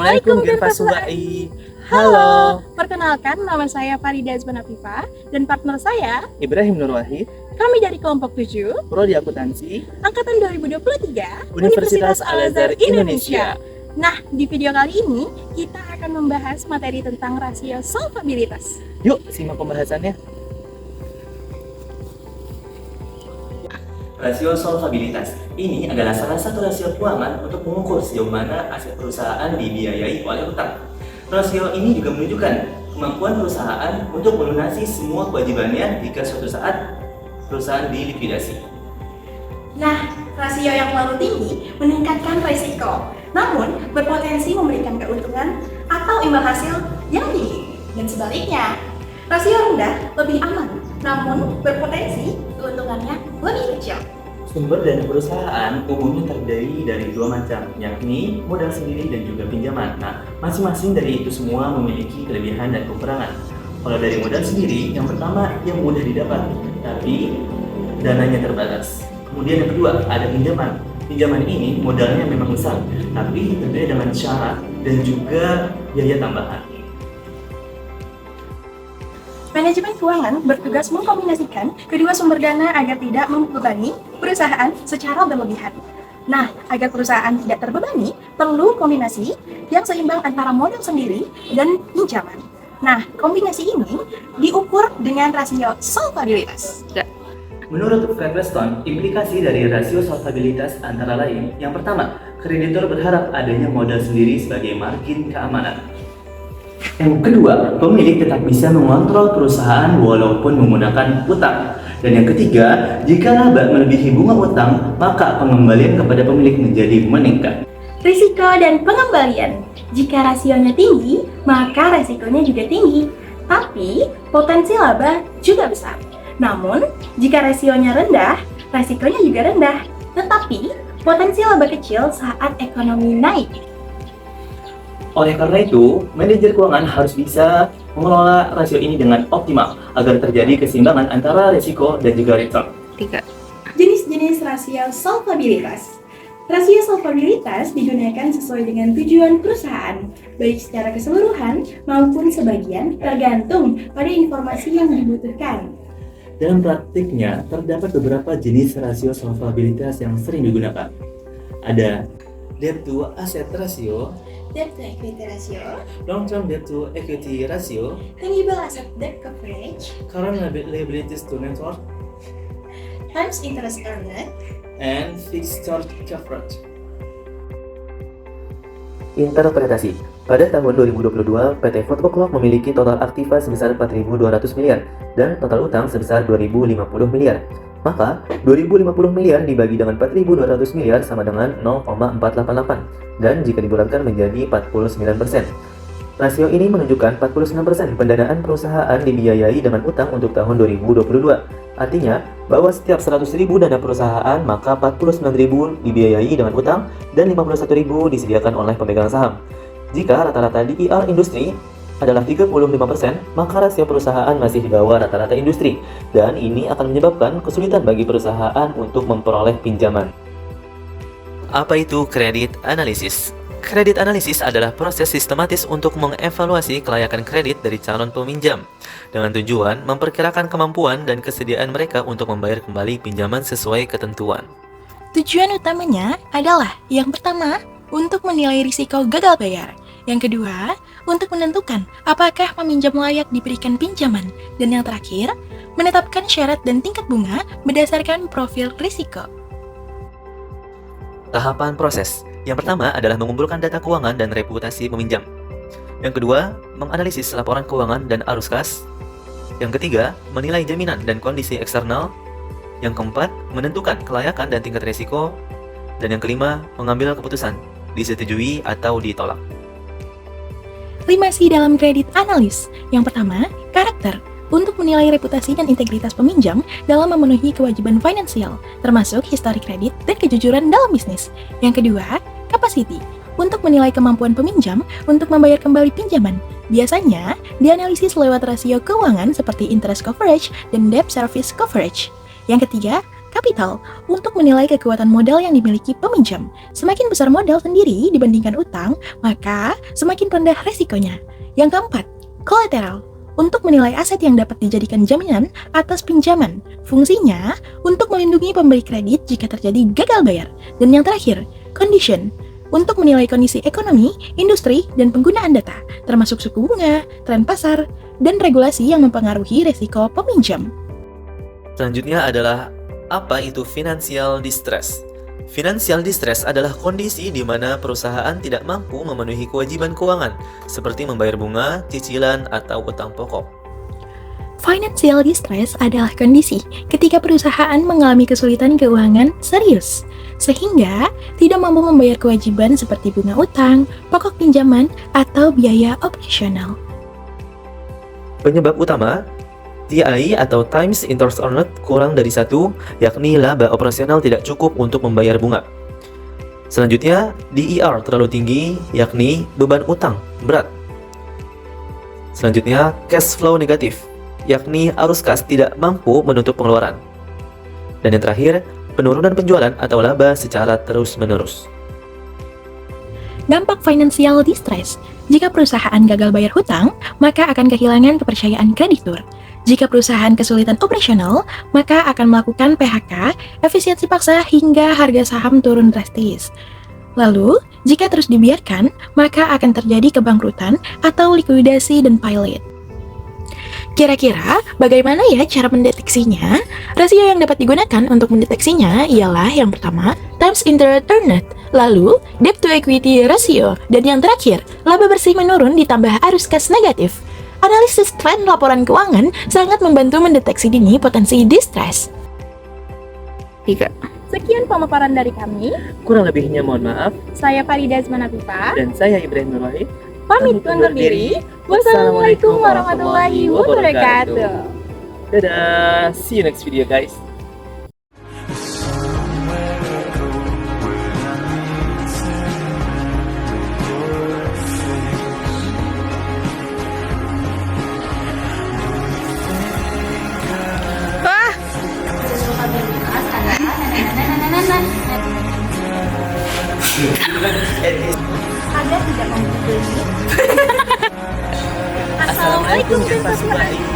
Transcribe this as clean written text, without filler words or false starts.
Assalamualaikum Girfasubai. Halo, perkenalkan nama saya Farida Azban Afifah dan partner saya Ibrahim Nur Wahid, kami dari kelompok 7 Prodi Akuntansi, angkatan 2023 Universitas Al-Azhar Indonesia. Nah, di video kali ini kita akan membahas materi tentang rasio solvabilitas. Yuk simak pembahasannya. Rasio solvabilitas ini adalah salah satu rasio keuangan untuk mengukur sejauh mana aset perusahaan dibiayai oleh utang. Rasio ini juga menunjukkan kemampuan perusahaan untuk melunasi semua kewajibannya jika suatu saat perusahaan dilikuidasi. Nah, rasio yang terlalu tinggi meningkatkan risiko, namun berpotensi memberikan keuntungan atau imbal hasil yang tinggi. Dan sebaliknya, rasio rendah lebih aman, namun berpotensi keuntungannya lebih kecil. Sumber dana perusahaan umumnya terdiri dari dua macam, yakni modal sendiri dan juga pinjaman. Nah, masing-masing dari itu semua memiliki kelebihan dan kekurangan. Kalau dari modal sendiri, yang pertama yang mudah didapat, tapi dananya terbatas. Kemudian yang kedua, ada pinjaman. Pinjaman ini modalnya memang besar, tapi tentunya dengan syarat dan juga biaya tambahan. Manajemen keuangan bertugas mengkombinasikan kedua sumber dana agar tidak membebani perusahaan secara berlebihan. Nah, agar perusahaan tidak terbebani, perlu kombinasi yang seimbang antara modal sendiri dan pinjaman. Nah, kombinasi ini diukur dengan rasio solvabilitas. Menurut Fred Weston, implikasi dari rasio solvabilitas antara lain, yang pertama, kreditor berharap adanya modal sendiri sebagai margin keamanan. Yang kedua, pemilik tetap bisa mengontrol perusahaan walaupun menggunakan utang. Dan yang ketiga, jika laba melebihi bunga utang, maka pengembalian kepada pemilik menjadi meningkat. Risiko dan pengembalian. Jika rasionya tinggi, maka resikonya juga tinggi. Tapi, potensi laba juga besar. Namun, jika rasionya rendah, resikonya juga rendah. Tetapi, potensi laba kecil saat ekonomi naik. Oleh karena itu, manajer keuangan harus bisa mengelola rasio ini dengan optimal agar terjadi keseimbangan antara risiko dan juga return. Jenis-jenis rasio solvabilitas. Rasio solvabilitas digunakan sesuai dengan tujuan perusahaan, baik secara keseluruhan maupun sebagian, tergantung pada informasi yang dibutuhkan. Dalam praktiknya, terdapat beberapa jenis rasio solvabilitas yang sering digunakan. Ada debt to asset ratio, Debt to equity ratio, long term debt to equity ratio, tangible asset debt coverage, current liabilities to net worth, times interest earned, and fixed charge coverage. Interpretasi. Pada tahun 2022, PT Photoclock memiliki total aktiva sebesar 4.200 miliar dan total utang sebesar 2.050 miliar. Maka, 2.050 miliar dibagi dengan 4.200 miliar sama dengan 0,488 dan jika dibulatkan menjadi 49%. Rasio ini menunjukkan 49% pendanaan perusahaan dibiayai dengan utang untuk tahun 2022. Artinya, bahwa setiap 100.000 dana perusahaan, maka 49.000 dibiayai dengan utang dan 51.000 disediakan oleh pemegang saham. Jika rata-rata DER industri adalah 35%, maka rasio perusahaan masih di bawah rata-rata industri, dan ini akan menyebabkan kesulitan bagi perusahaan untuk memperoleh pinjaman. Apa itu kredit analisis? Kredit analisis adalah proses sistematis untuk mengevaluasi kelayakan kredit dari calon peminjam, dengan tujuan memperkirakan kemampuan dan kesediaan mereka untuk membayar kembali pinjaman sesuai ketentuan. Tujuan utamanya adalah yang pertama, untuk menilai risiko gagal bayar. Yang kedua, untuk menentukan apakah peminjam layak diberikan pinjaman. Dan yang terakhir, menetapkan syarat dan tingkat bunga berdasarkan profil risiko. Tahapan proses. Yang pertama adalah mengumpulkan data keuangan dan reputasi peminjam. Yang kedua, menganalisis laporan keuangan dan arus kas. Yang ketiga, menilai jaminan dan kondisi eksternal. Yang keempat, menentukan kelayakan dan tingkat risiko. Dan yang kelima, mengambil keputusan, disetujui atau ditolak. 5 C dalam kredit analis. Yang pertama, karakter. Untuk menilai reputasi dan integritas peminjam dalam memenuhi kewajiban finansial, termasuk histori kredit dan kejujuran dalam bisnis. Yang kedua, capacity. Untuk menilai kemampuan peminjam untuk membayar kembali pinjaman. Biasanya, dianalisis lewat rasio keuangan seperti interest coverage dan debt service coverage. Yang ketiga, kapital untuk menilai kekuatan modal yang dimiliki peminjam. Semakin besar modal sendiri dibandingkan utang, maka semakin rendah resikonya. Yang keempat, kolateral untuk menilai aset yang dapat dijadikan jaminan atas pinjaman. Fungsinya untuk melindungi pemberi kredit jika terjadi gagal bayar. Dan yang terakhir, condition untuk menilai kondisi ekonomi, industri, dan penggunaan data, termasuk suku bunga, tren pasar, dan regulasi yang mempengaruhi resiko peminjam. Selanjutnya adalah apa itu financial distress? Financial distress adalah kondisi di mana perusahaan tidak mampu memenuhi kewajiban keuangan, seperti membayar bunga, cicilan, atau utang pokok. Financial distress adalah kondisi ketika perusahaan mengalami kesulitan keuangan serius, sehingga tidak mampu membayar kewajiban seperti bunga utang, pokok pinjaman, atau biaya operasional. Penyebab utama, TI atau Times Interest Earned kurang dari 1, yakni laba operasional tidak cukup untuk membayar bunga. Selanjutnya, DER terlalu tinggi, yakni beban utang berat. Selanjutnya, cash flow negatif, yakni arus kas tidak mampu menutup pengeluaran. Dan yang terakhir, penurunan penjualan atau laba secara terus-menerus. Dampak financial distress. Jika perusahaan gagal bayar hutang, maka akan kehilangan kepercayaan kreditur. Jika perusahaan kesulitan operasional, maka akan melakukan PHK, efisiensi paksa hingga harga saham turun drastis. Lalu, jika terus dibiarkan, maka akan terjadi kebangkrutan atau likuidasi dan pilot. Kira-kira bagaimana ya cara mendeteksinya? Rasio yang dapat digunakan untuk mendeteksinya ialah yang pertama, times interest earned, lalu debt to equity ratio, dan yang terakhir, laba bersih menurun ditambah arus kas negatif. Analisis tren laporan keuangan sangat membantu mendeteksi dini potensi distress. 3. Sekian pemaparan dari kami. Kurang lebihnya mohon maaf. Saya Farida Azmanapipa. Dan saya Ibrahim Nur Wahid. Pamit undur diri. Wassalamualaikum warahmatullahi wabarakatuh. Dadah. See you next video guys. Assalamualaikum Princess Baik.